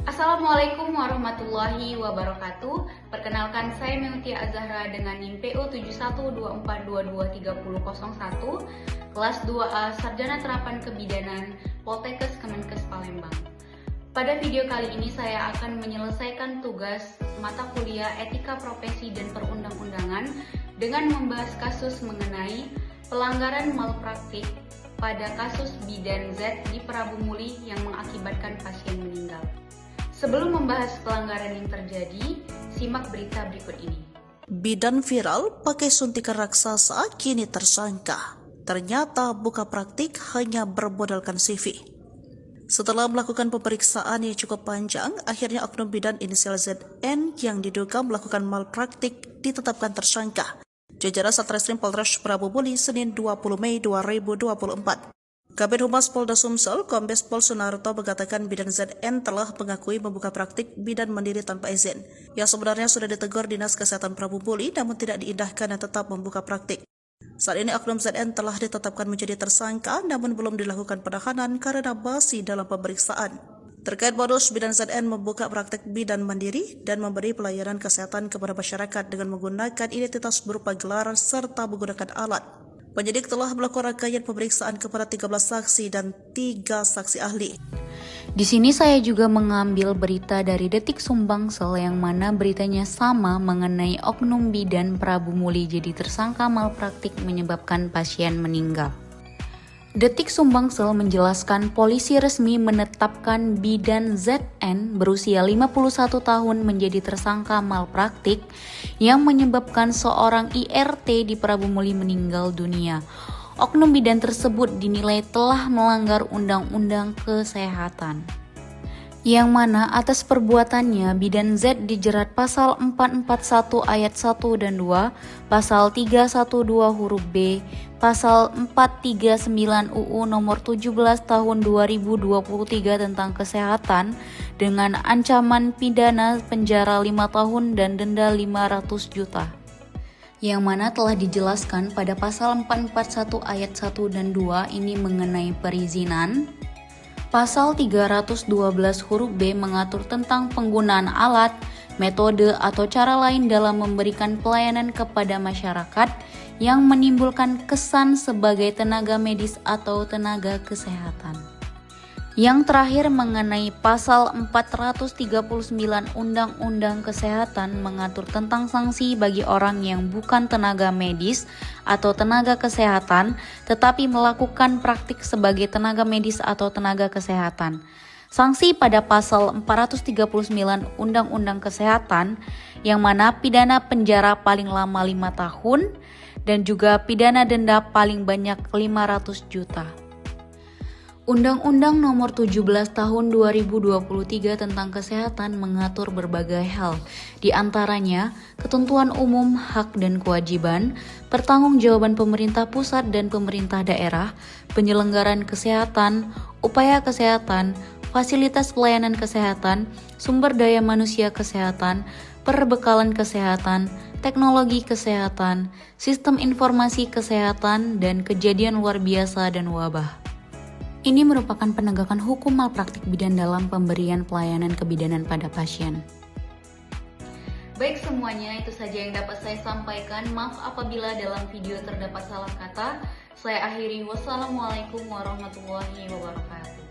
Assalamualaikum warahmatullahi wabarakatuh. Perkenalkan, saya Meutia Azahra dengan NIM PO 7124223001, kelas 2A Sarjana Terapan Kebidanan Poltekkes Kemenkes Palembang. Pada video kali ini saya akan menyelesaikan tugas mata kuliah Etika Profesi dan Perundang-undangan dengan membahas kasus mengenai pelanggaran malpraktik pada kasus Bidan Z di Prabu Muli yang mengakibatkan pasien meninggal. Sebelum membahas pelanggaran yang terjadi, simak berita berikut ini. Bidan viral pakai suntikan raksasa kini tersangka. Ternyata buka praktik hanya bermodalkan CV. Setelah melakukan pemeriksaan yang cukup panjang, akhirnya oknum bidan inisial ZN yang diduga melakukan malpraktik ditetapkan tersangka. Jajaran Satreskrim Polres Prabu Muli Senin 20 Mei 2024. Kabid Humas Polda Sumsel, Kombes Pol Sunarto mengatakan Bidan ZN telah mengakui membuka praktik bidan mandiri tanpa izin. Yang sebenarnya sudah ditegur Dinas Kesehatan Prabu Muli namun tidak diindahkan dan tetap membuka praktik. Saat ini oknum ZN telah ditetapkan menjadi tersangka namun belum dilakukan penahanan karena masih dalam pemeriksaan. Terkait modus Bidan ZN membuka praktik bidan mandiri dan memberi pelayanan kesehatan kepada masyarakat dengan menggunakan identitas berupa gelar serta menggunakan alat. Penyidik telah melakukan rangkaian pemeriksaan kepada 13 saksi dan 3 saksi ahli. Di sini saya juga mengambil berita dari Detik Sumbangsel yang mana beritanya sama mengenai oknum bidan Prabu Muli jadi tersangka malpraktik menyebabkan pasien meninggal. Detik Sumbangsel menjelaskan polisi resmi menetapkan Bidan ZN berusia 51 tahun menjadi tersangka malpraktik yang menyebabkan seorang IRT di Prabu Muli meninggal dunia. Oknum bidan tersebut dinilai telah melanggar Undang-Undang Kesehatan. Yang mana atas perbuatannya Bidan Z dijerat pasal 441 ayat 1 dan 2, pasal 312 huruf B, pasal 439 UU nomor 17 tahun 2023 tentang kesehatan dengan ancaman pidana penjara 5 tahun dan denda 500 juta. Yang mana telah dijelaskan pada pasal 441 ayat 1 dan 2 ini mengenai perizinan. Pasal 312 huruf B mengatur tentang penggunaan alat, metode, atau cara lain dalam memberikan pelayanan kepada masyarakat yang menimbulkan kesan sebagai tenaga medis atau tenaga kesehatan. Yang terakhir mengenai pasal 439 Undang-Undang Kesehatan mengatur tentang sanksi bagi orang yang bukan tenaga medis atau tenaga kesehatan tetapi melakukan praktik sebagai tenaga medis atau tenaga kesehatan. Sanksi pada pasal 439 Undang-Undang Kesehatan yang mana pidana penjara paling lama 5 tahun dan juga pidana denda paling banyak 500 juta. Undang-Undang Nomor 17 Tahun 2023 tentang Kesehatan mengatur berbagai hal, di antaranya ketentuan umum, hak dan kewajiban, pertanggungjawaban pemerintah pusat dan pemerintah daerah, penyelenggaraan kesehatan, upaya kesehatan, fasilitas pelayanan kesehatan, sumber daya manusia kesehatan, perbekalan kesehatan, teknologi kesehatan, sistem informasi kesehatan, dan kejadian luar biasa dan wabah. Ini merupakan penegakan hukum malpraktik bidan dalam pemberian pelayanan kebidanan pada pasien. Baik semuanya, itu saja yang dapat saya sampaikan. Maaf apabila dalam video terdapat salah kata. Saya akhiri. Wassalamualaikum warahmatullahi wabarakatuh.